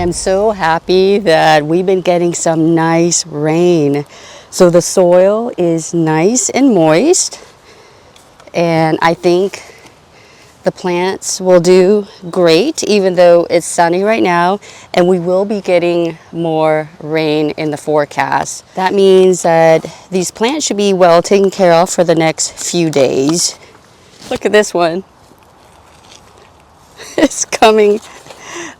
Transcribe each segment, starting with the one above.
am so happy that we've been getting some nice rain. So the soil is nice and moist, and I think the plants will do great even though it's sunny right now, and we will be getting more rain in the forecast. That means that these plants should be well taken care of for the next few days. Look at this one. It's coming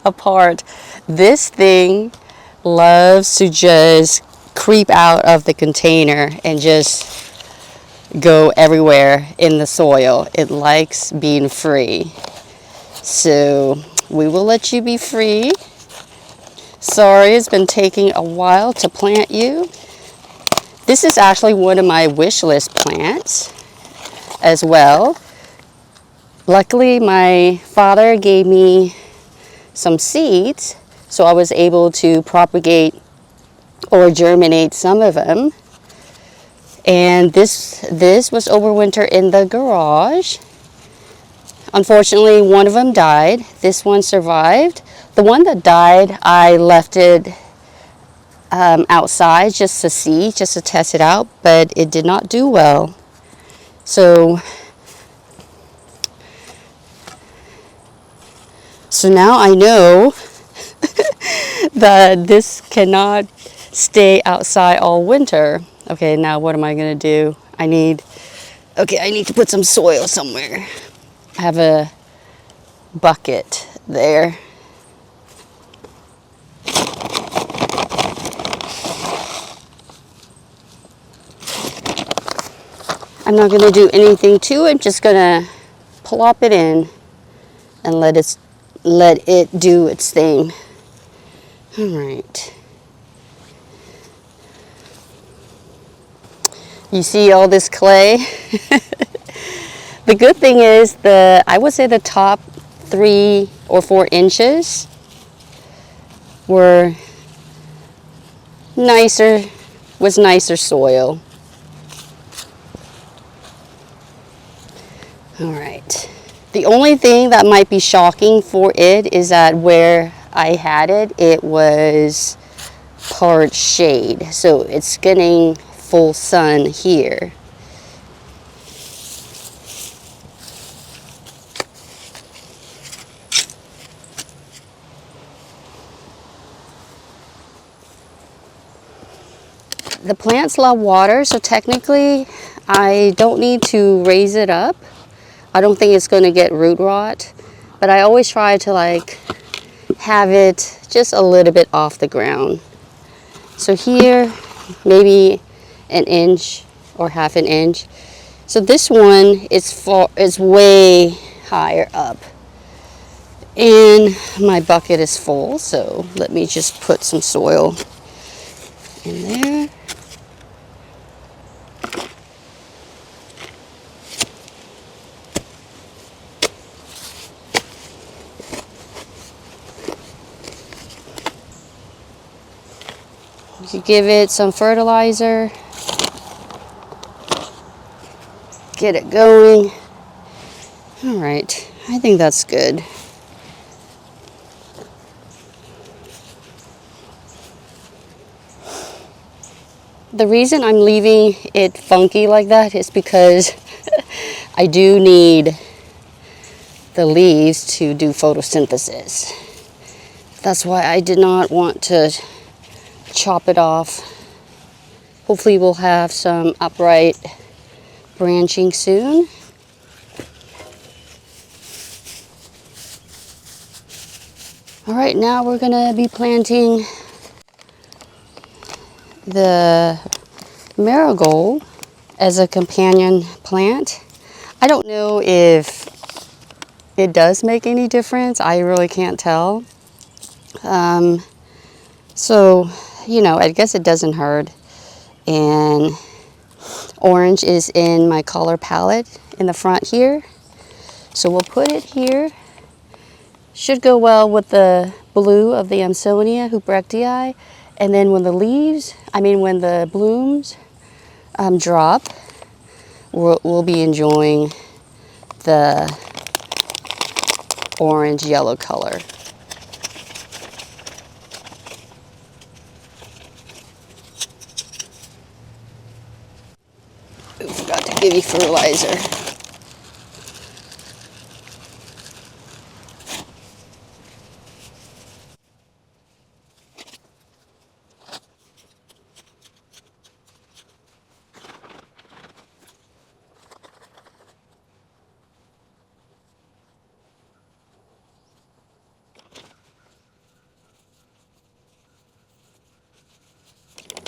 apart. This thing loves to just creep out of the container and just go everywhere in the soil. It likes being free. So we will let you be free. Sorry, it's been taking a while to plant you. This is actually one of my wish list plants as well. Luckily, my father gave me some seeds, so I was able to propagate or germinate some of them. And this was overwinter in the garage. Unfortunately, one of them died. This one survived. The one that died, I left it outside just to see, just to test it out, but it did not do well. So now I know that this cannot stay outside all winter. Okay, now what am I gonna do? I need to put some soil somewhere. I have a bucket there. I'm not gonna do anything to it. I'm just gonna plop it in and let it do its thing. All right. You see all this clay? The good thing is I would say the top 3 or 4 inches was nicer soil. All right. The only thing that might be shocking for it is that where I had it, it was part shade. So it's getting full sun here. The plants love water, so technically I don't need to raise it up. I don't think it's going to get root rot, but I always try to have it just a little bit off the ground. So here, maybe an inch or half an inch. So this one is way higher up, and my bucket is full. So let me just put some soil in there. You give it some fertilizer, get it going. All right, I think that's good. The reason I'm leaving it funky like that is because I do need the leaves to do photosynthesis. That's why I did not want to chop it off. Hopefully we'll have some upright branching soon. All right, now we're gonna be planting the marigold as a companion plant. I don't know if it does make any difference. I really can't tell. So, I guess it doesn't hurt. And orange is in my color palette in the front here. So we'll put it here. Should go well with the blue of the Amsonia hubertii. And then when the blooms drop, we'll be enjoying the orange-yellow color. give you fertilizer.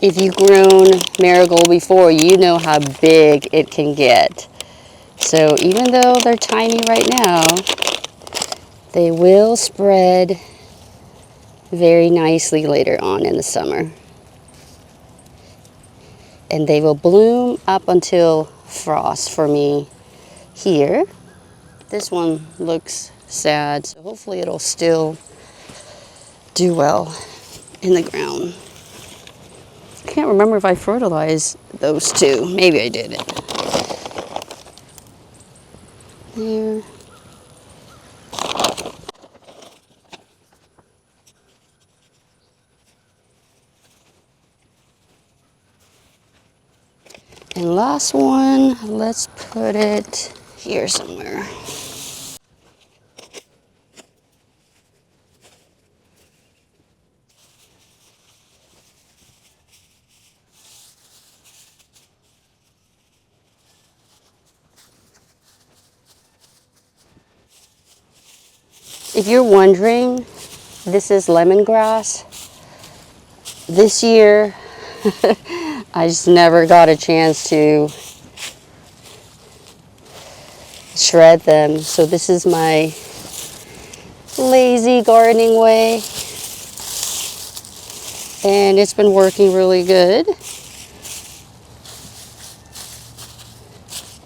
If you've grown marigold before, you know how big it can get. So even though they're tiny right now, they will spread very nicely later on in the summer. And they will bloom up until frost for me here. This one looks sad, so hopefully it'll still do well in the ground. I can't remember if I fertilized those two. Maybe I did it. There. And last one, let's put it here somewhere. If you're wondering, this is lemongrass. This year, I just never got a chance to shred them. So this is my lazy gardening way. And it's been working really good.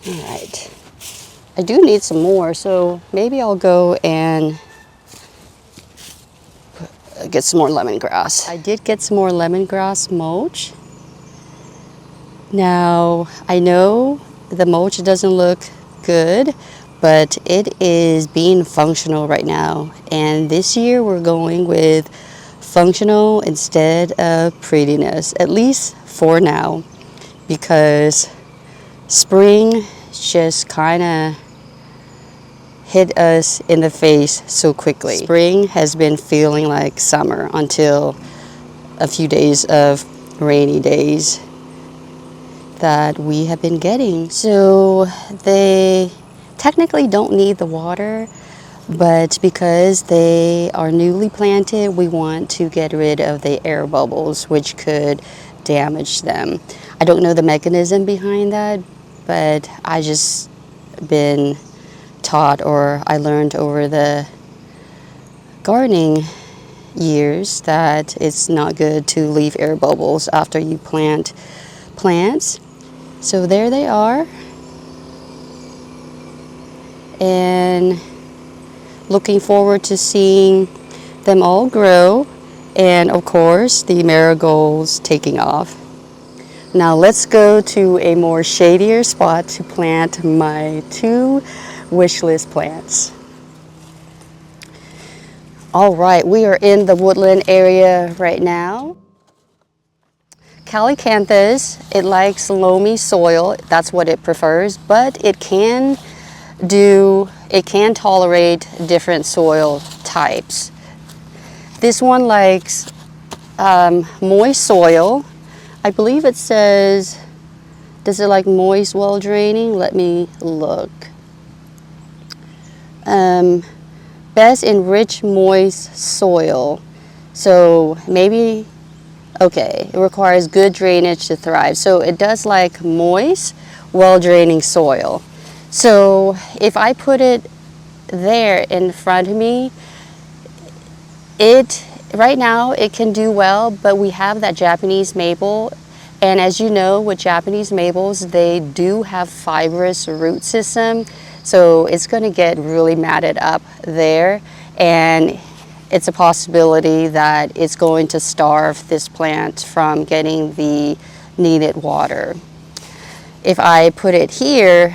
All right. I do need some more, so maybe I'll go and get some more lemongrass. I did get some more lemongrass mulch. Now, I know the mulch doesn't look good, but it is being functional right now. And this year we're going with functional instead of prettiness, at least for now, because spring just kind of hit us in the face so quickly. Spring has been feeling like summer until a few days of rainy days that we have been getting. So they technically don't need the water, but because they are newly planted, we want to get rid of the air bubbles, which could damage them. I don't know the mechanism behind that, but I just been taught, or I learned over the gardening years, that it's not good to leave air bubbles after you plant plants. So there they are, and looking forward to seeing them all grow, and of course the marigolds taking off. Now let's go to a more shadier spot to plant my 2 wish list plants. All right, we are in the woodland area right now. Calycanthus, it likes loamy soil, that's what it prefers, but it can tolerate different soil types. This one likes moist soil. I believe it says, does it like moist, well draining? Let me look. Best in rich, moist soil. So maybe, okay, it requires good drainage to thrive. So it does like moist, well draining soil. So if I put it there in front of me, right now it can do well, but we have that Japanese maple. And as you know, with Japanese maples, they do have fibrous root system. So it's going to get really matted up there, and it's a possibility that it's going to starve this plant from getting the needed water. If I put it here,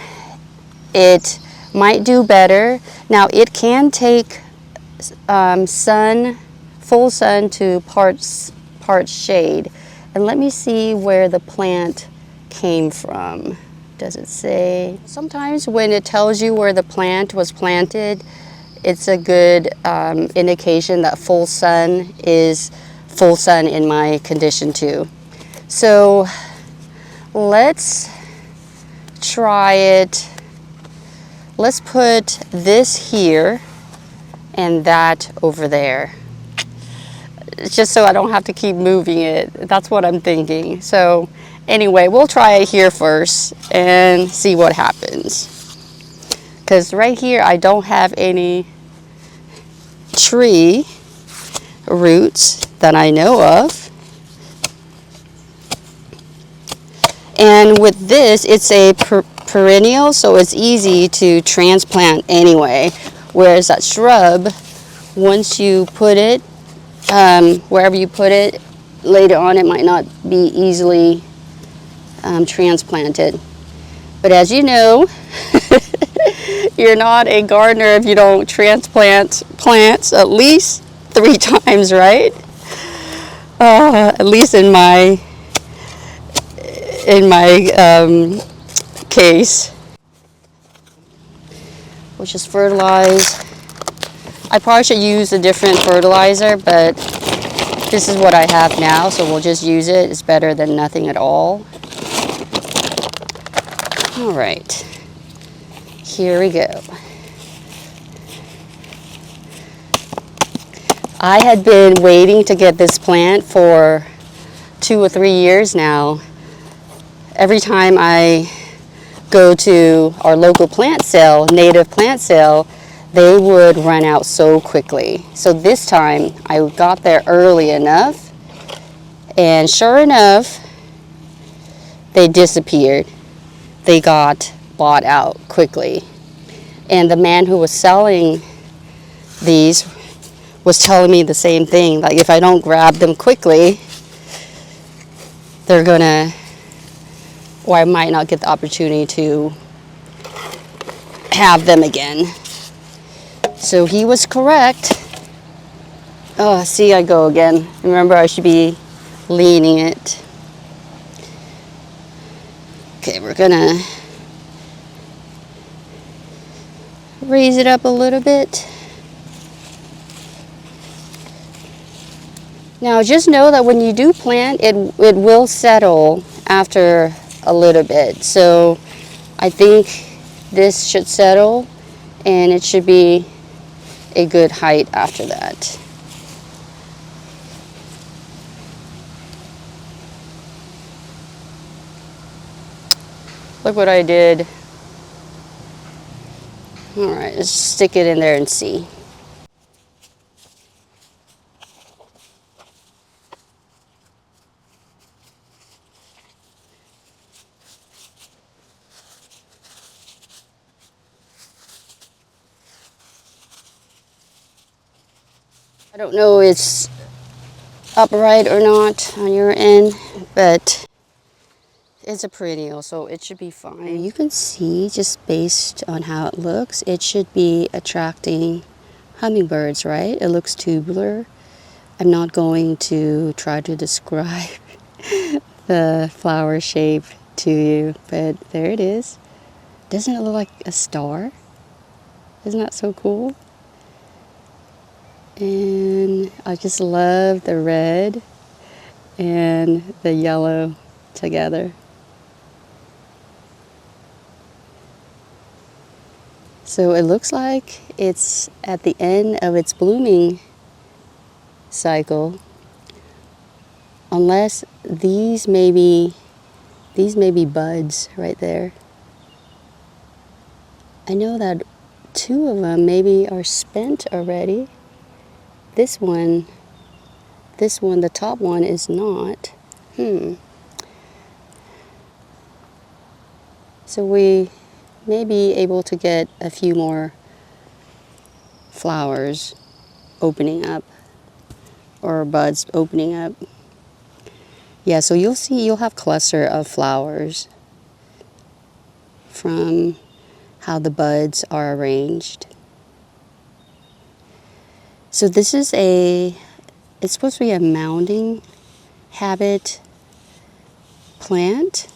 it might do better. Now it can take full sun to part shade. And let me see where the plant came from. Does it say? Sometimes when it tells you where the plant was planted, it's a good indication that full sun is full sun in my condition too. So let's try it. Let's put this here and that over there. It's just so I don't have to keep moving it. That's what I'm thinking. So anyway, we'll try it here first and see what happens. Because right here I don't have any tree roots that I know of. And with this, it's a perennial, so it's easy to transplant anyway. Whereas that shrub, once you put it, wherever you put it, later on it might not be easily transplanted. But as you know, you're not a gardener if you don't transplant plants at least 3 times, right? At least in my case. We'll just fertilize. I probably should use a different fertilizer, but this is what I have now, so we'll just use it. It's better than nothing at all. All right, here we go. I had been waiting to get this plant for 2 or 3 years now. Every time I go to our local plant sale, native plant sale, they would run out so quickly. So this time I got there early enough, and sure enough, they disappeared. They got bought out quickly. And the man who was selling these was telling me the same thing. Like, if I don't grab them quickly, they're gonna, or I might not get the opportunity to have them again. So he was correct. Oh, see, I go again. Remember, I should be leaning it. Okay, we're gonna raise it up a little bit. Now just know that when you do plant, it will settle after a little bit. So I think this should settle and it should be a good height after that. Look what I did. All right, let's stick it in there and see. I don't know if it's upright or not on your end, but it's a perennial, so it should be fine. You can see, just based on how it looks, it should be attracting hummingbirds, right? It looks tubular. I'm not going to try to describe the flower shape to you, but there it is. Doesn't it look like a star? Isn't that so cool? And I just love the red and the yellow together. So it looks like it's at the end of its blooming cycle, unless these may be buds right there. I know that 2 of them maybe are spent already. This one, the top one is not. So we may be able to get a few more flowers opening up, or buds opening up. Yeah, so you'll see, you'll have cluster of flowers from how the buds are arranged. So this is it's supposed to be a mounding habit plant.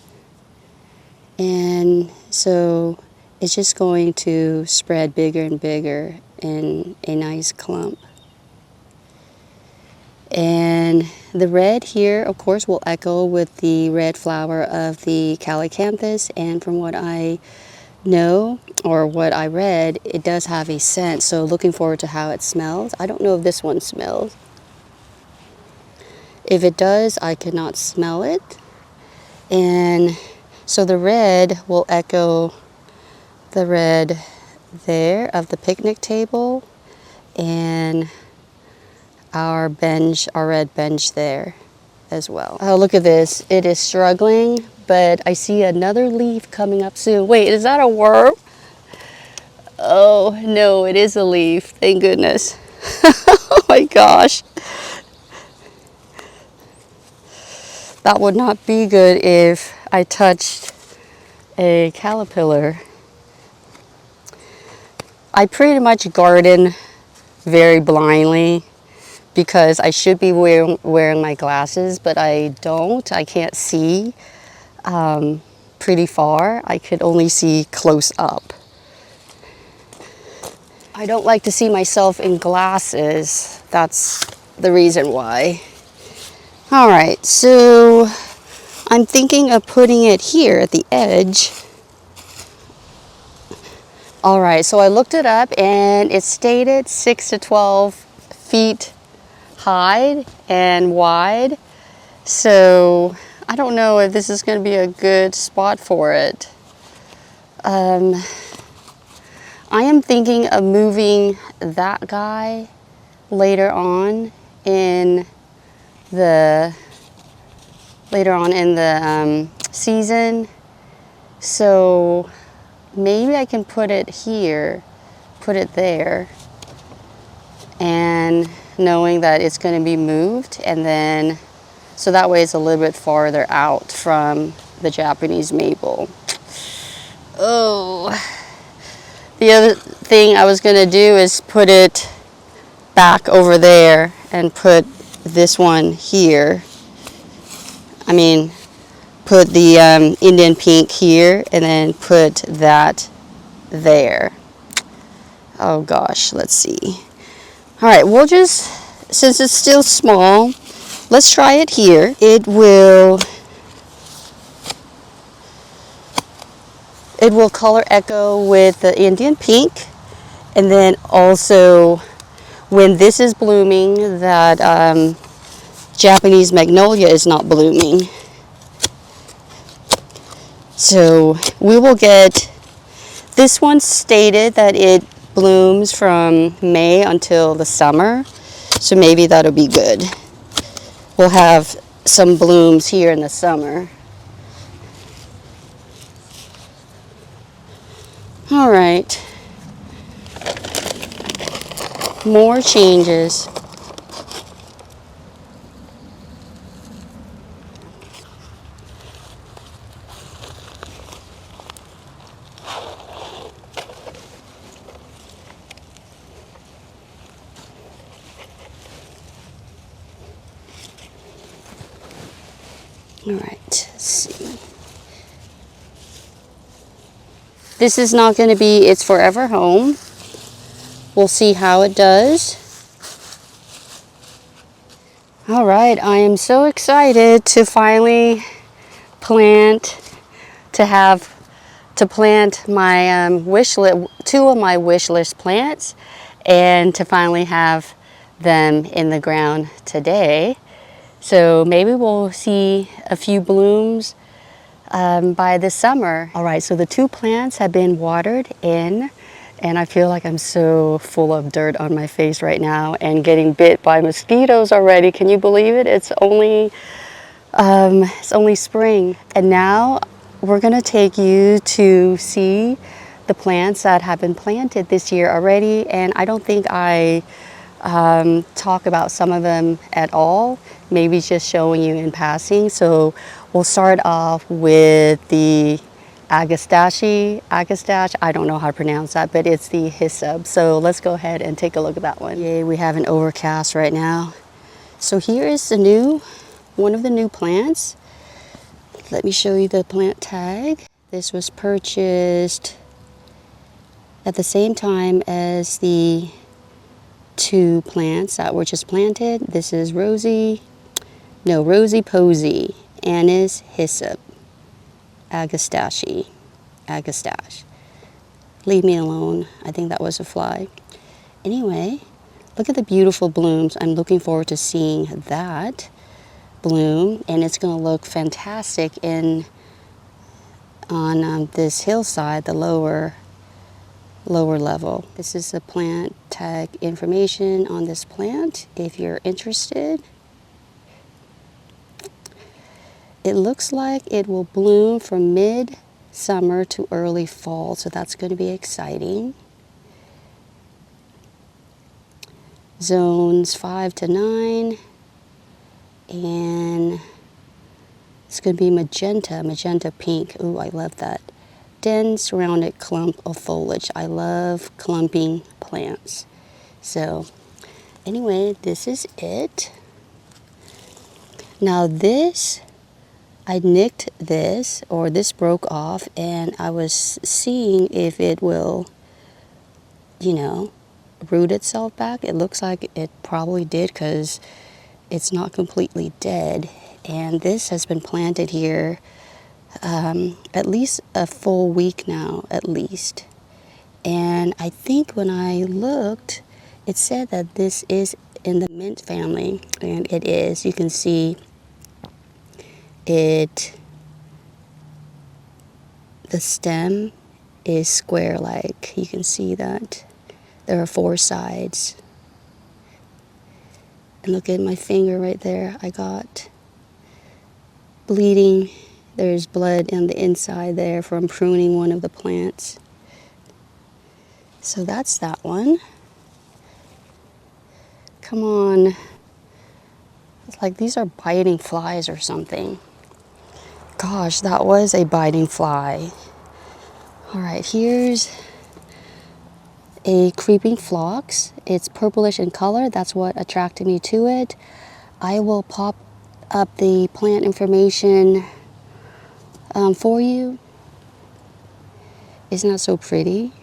And so it's just going to spread bigger and bigger in a nice clump. And the red here, of course, will echo with the red flower of the Calycanthus. And from what I know, or what I read, it does have a scent. So looking forward to how it smells. I don't know if this one smells. If it does, I cannot smell it. And so the red will echo the red there of the picnic table and our bench, our red bench there as well. Oh, look at this. It is struggling, but I see another leaf coming up soon. Wait, is that a worm? Oh, no, it is a leaf. Thank goodness. Oh my gosh. That would not be good if I touched a caterpillar. I pretty much garden very blindly because I should be wearing my glasses, but I don't. I can't see pretty far. I could only see close up. I don't like to see myself in glasses. That's the reason why. All right, so I'm thinking of putting it here at the edge. All right, so I looked it up and it stated 6 to 12 feet high and wide. So I don't know if this is going to be a good spot for it. I am thinking of moving that guy later on in the season. So maybe I can put it here, put it there, and knowing that it's going to be moved, and then so that way it's a little bit farther out from the Japanese maple. Oh, the other thing I was going to do is put it back over there and put this one here. I mean, put the Indian pink here and then put that there. Oh gosh, let's see. All right, we'll just, since it's still small, let's try it here. It will color echo with the Indian pink, and then also when this is blooming, that Japanese magnolia is not blooming. So we will get, this one stated that it blooms from May until the summer, so maybe that'll be good. We'll have some blooms here in the summer. All right, more changes. All right, let's see. This is not going to be its forever home. We'll see how it does. All right, I am so excited to finally plant my two of my wish list plants, and to finally have them in the ground today. So maybe we'll see a few blooms by this summer. All right, so the two plants have been watered in, and I feel like I'm so full of dirt on my face right now and getting bit by mosquitoes already. Can you believe it? It's only spring. And now we're gonna take you to see the plants that have been planted this year already, and I don't think I talk about some of them at all, maybe just showing you in passing. So we'll start off with the Agastache, I don't know how to pronounce that, but it's the hyssop. So let's go ahead and take a look at that one. Yay, we have an overcast right now. So here is one of the new plants. Let me show you the plant tag. This was purchased at the same time as the 2 plants that were just planted. This is Rosie Posy, Anise Hyssop, Agastache. Leave me alone. I think that was a fly. Anyway, look at the beautiful blooms. I'm looking forward to seeing that bloom, and it's going to look fantastic on this hillside, the lower level. This is the plant tag information on this plant if you're interested. It looks like it will bloom from mid-summer to early fall, so that's going to be exciting. Zones 5 to 9, and it's going to be magenta pink. Ooh, I love that. Dense rounded clump of foliage. I love clumping plants. So anyway, this is it. Now this, I nicked this, or this broke off, and I was seeing if it will, you know, root itself back. It looks like it probably did because it's not completely dead. And this has been planted here at least a full week now, at least. And I think when I looked, it said that this is in the mint family, and it is. You can see it, the stem is square-like. You can see that there are 4 sides. And look at my finger right there. I got bleeding. There's blood on the inside there from pruning one of the plants. So that's that one. Come on. It's like these are biting flies or something. Gosh, that was a biting fly. All right, here's a creeping phlox. It's purplish in color. That's what attracted me to it. I will pop up the plant information for you. Isn't that so pretty?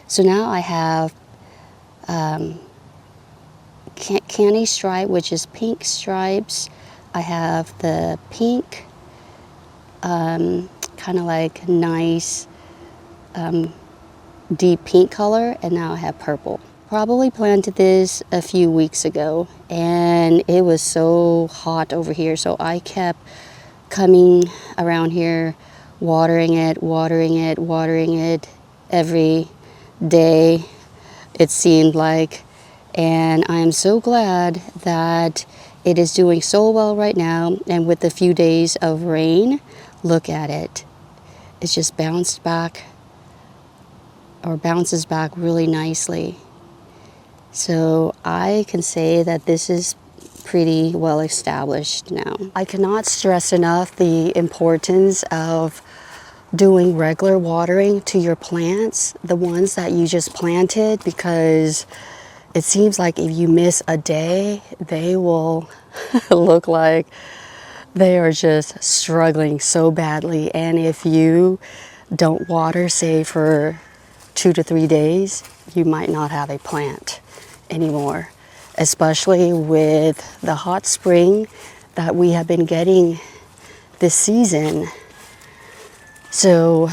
So now I have candy stripe, which is pink stripes. I have the pink, kind of like nice deep pink color, and now I have purple. Probably planted this a few weeks ago, and it was so hot over here, so I kept coming around here, watering it every day, it seemed like. And I am so glad that it is doing so well right now. And with a few days of rain, look at it. It's just bounces back really nicely. So I can say that this is pretty well established now. I cannot stress enough the importance of doing regular watering to your plants, the ones that you just planted, because it seems like if you miss a day, they will look like they are just struggling so badly. And if you don't water, say for 2 to 3 days, you might not have a plant anymore, especially with the hot spring that we have been getting this season. So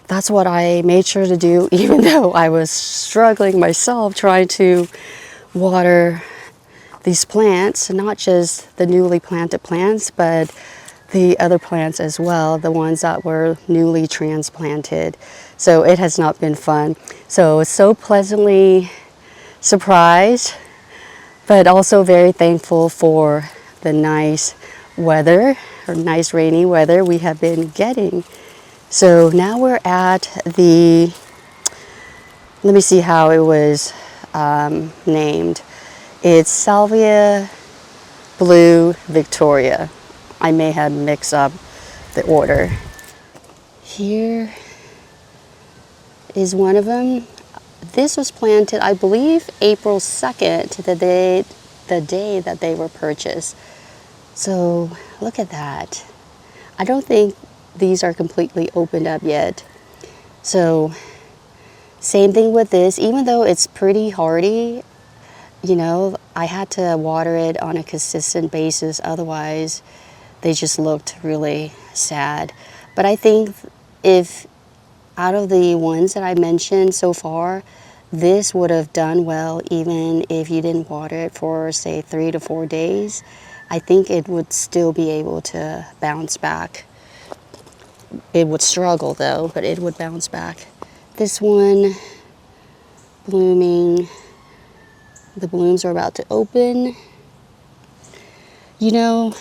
that's what I made sure to do, even though I was struggling myself trying to water these plants, not just the newly planted plants, but the other plants as well, the ones that were newly transplanted. So it has not been fun. So pleasantly surprised, but also very thankful for the nice weather, or nice rainy weather we have been getting. So now we're at the, let me see how it was named. It's Salvia Blue Victoria. I may have mixed up the order. Here is one of them. This was planted, I believe, April 2nd, the day that they were purchased. So look at that. I don't think these are completely opened up yet. So same thing with this, even though it's pretty hardy, you know, I had to water it on a consistent basis, otherwise they just looked really sad. But I think if out of the ones that I mentioned so far, this would have done well even if you didn't water it for, say, 3 to 4 days. I think it would still be able to bounce back. It would struggle though, but it would bounce back. This one blooming, the blooms are about to open. You know,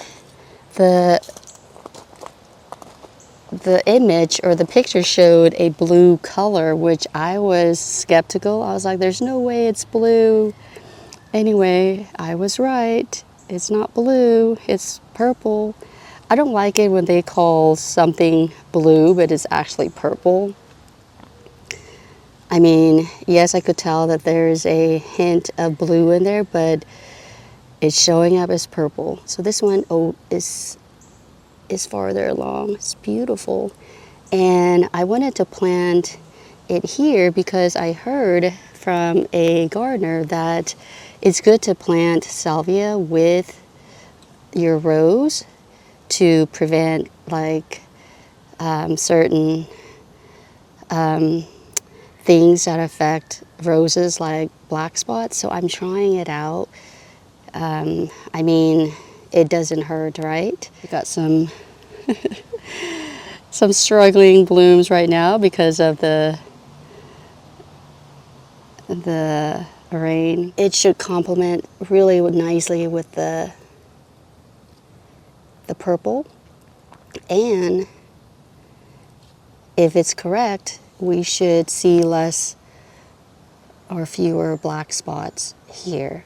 the image or the picture showed a blue color, which I was skeptical. I was like, there's no way it's blue. Anyway, I was right. It's not blue, it's purple. I don't like it when they call something blue, but it's actually purple. I mean, yes, I could tell that there's a hint of blue in there, but it's showing up as purple. So this one is farther along. It's beautiful. And I wanted to plant it here because I heard from a gardener that it's good to plant salvia with your rose to prevent like certain things that affect roses, like black spots. So I'm trying it out. I mean, it doesn't hurt, right? We got some some struggling blooms right now because of the rain. It should complement really nicely with the purple, and if it's correct, we should see less or fewer black spots here,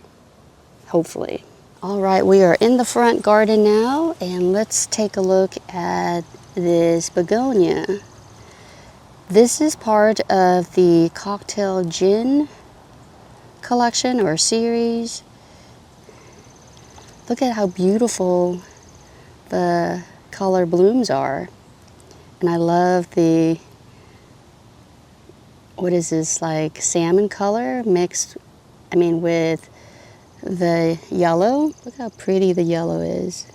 hopefully. All right, we are in the front garden now, and let's take a look at this begonia. This is part of the cocktail gin collection or series. Look at how beautiful the color blooms are. And I love the, what is this, like salmon color mixed, I mean, with the yellow. Look how pretty the yellow is.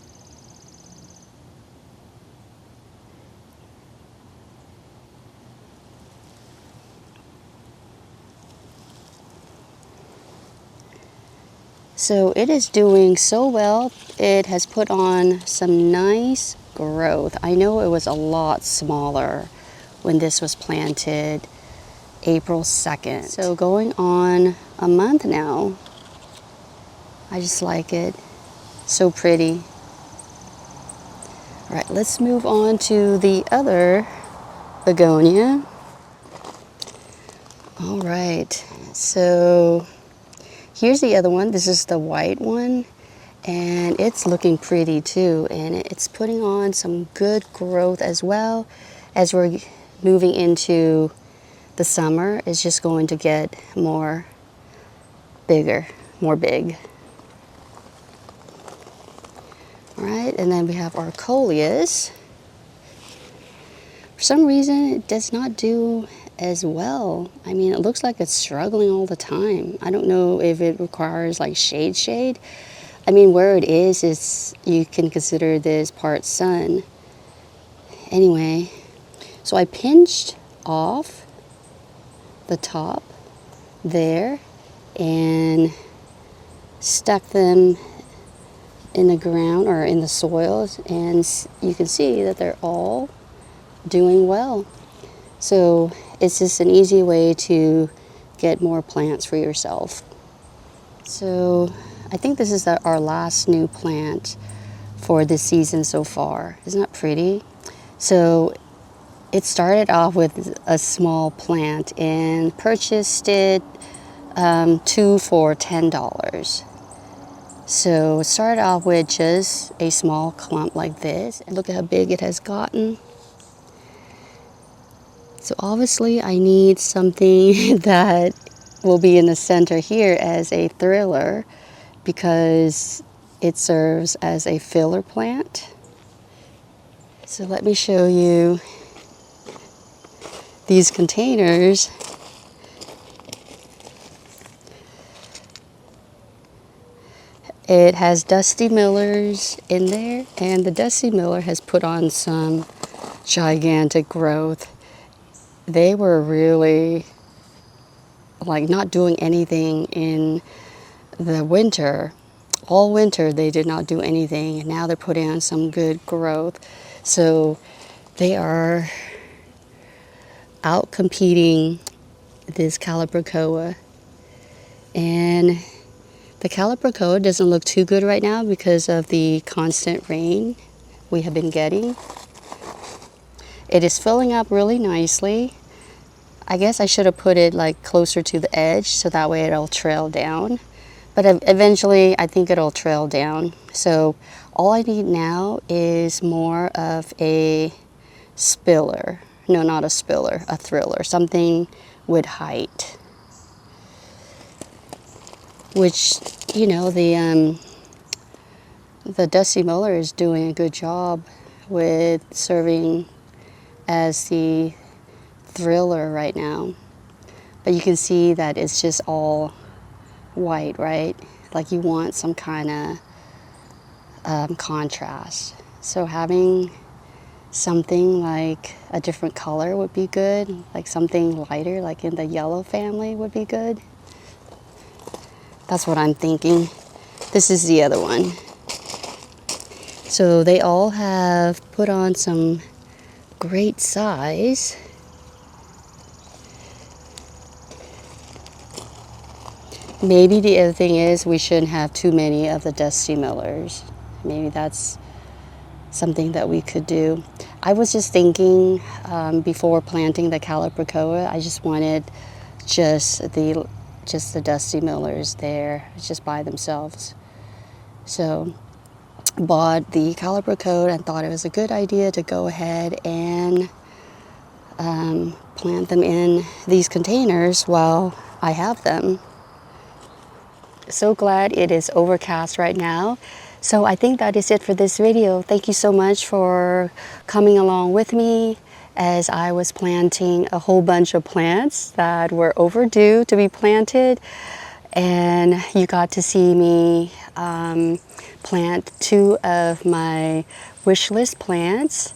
So it is doing so well. It has put on some nice growth. I know it was a lot smaller when this was planted April 2nd. So going on a month now. I just like it. So pretty. All right, let's move on to the other begonia. All right, so here's the other one. This is the white one, and it's looking pretty too, and it's putting on some good growth as well. As we're moving into the summer, it's just going to get more big. All right, and then we have our coleus. For some reason, it does not do as well. I mean, it looks like it's struggling all the time. I don't know if it requires like shade. I mean, where it is you can consider this part sun. Anyway, so I pinched off the top there and stuck them in the ground or in the soil, and you can see that they're all doing well. So it's just an easy way to get more plants for yourself. So I think this is our last new plant for this season so far. Isn't that pretty? So it started off with a small plant and purchased it 2 for $10. So it started off with just a small clump like this, and look at how big it has gotten. So obviously I need something that will be in the center here as a thriller, because it serves as a filler plant. So let me show you these containers. It has Dusty Millers in there, and the Dusty Miller has put on some gigantic growth. They were really like not doing anything in the winter. All winter they did not do anything, and now they're putting on some good growth. So they are out competing this Calibrachoa, and the Calibrachoa doesn't look too good right now because of the constant rain we have been getting. It is filling up really nicely. I guess I should have put it like closer to the edge so that way it'll trail down. But eventually I think it'll trail down. So all I need now is more of a spiller. No, not a spiller, a thriller. Something with height. Which, you know, the Dusty Muller is doing a good job with serving as the thriller right now. But you can see that it's just all white, right? Like you want some kind of contrast. So having something like a different color would be good. Like something lighter, like in the yellow family would be good. That's what I'm thinking. This is the other one. So they all have put on some great size. Maybe the other thing is we shouldn't have too many of the Dusty Millers. Maybe that's something that we could do. I was just thinking before planting the Calibrachoa, I just wanted just the Dusty Millers there, just by themselves. So bought the Calibrachoa and thought it was a good idea to go ahead and plant them in these containers while I have them. So glad it is overcast right now. So I think that is it for this video. Thank you so much for coming along with me as I was planting a whole bunch of plants that were overdue to be planted. And you got to see me plant 2 of my wish list plants.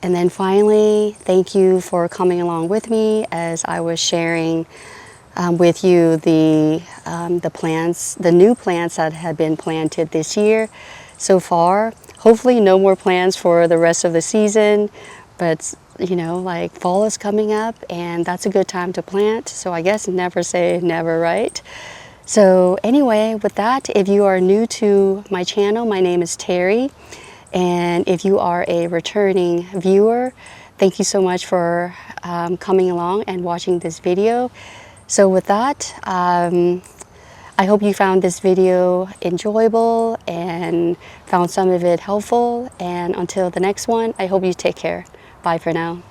And then finally, thank you for coming along with me as I was sharing with you the plants, the new plants that have been planted this year so far. Hopefully no more plants for the rest of the season, but you know, like fall is coming up and that's a good time to plant. So I guess never say never, right? So anyway, with that, if you are new to my channel, my name is Terry. And if you are a returning viewer, thank you so much for coming along and watching this video. So with that, I hope you found this video enjoyable and found some of it helpful. And until the next one, I hope you take care. Bye for now.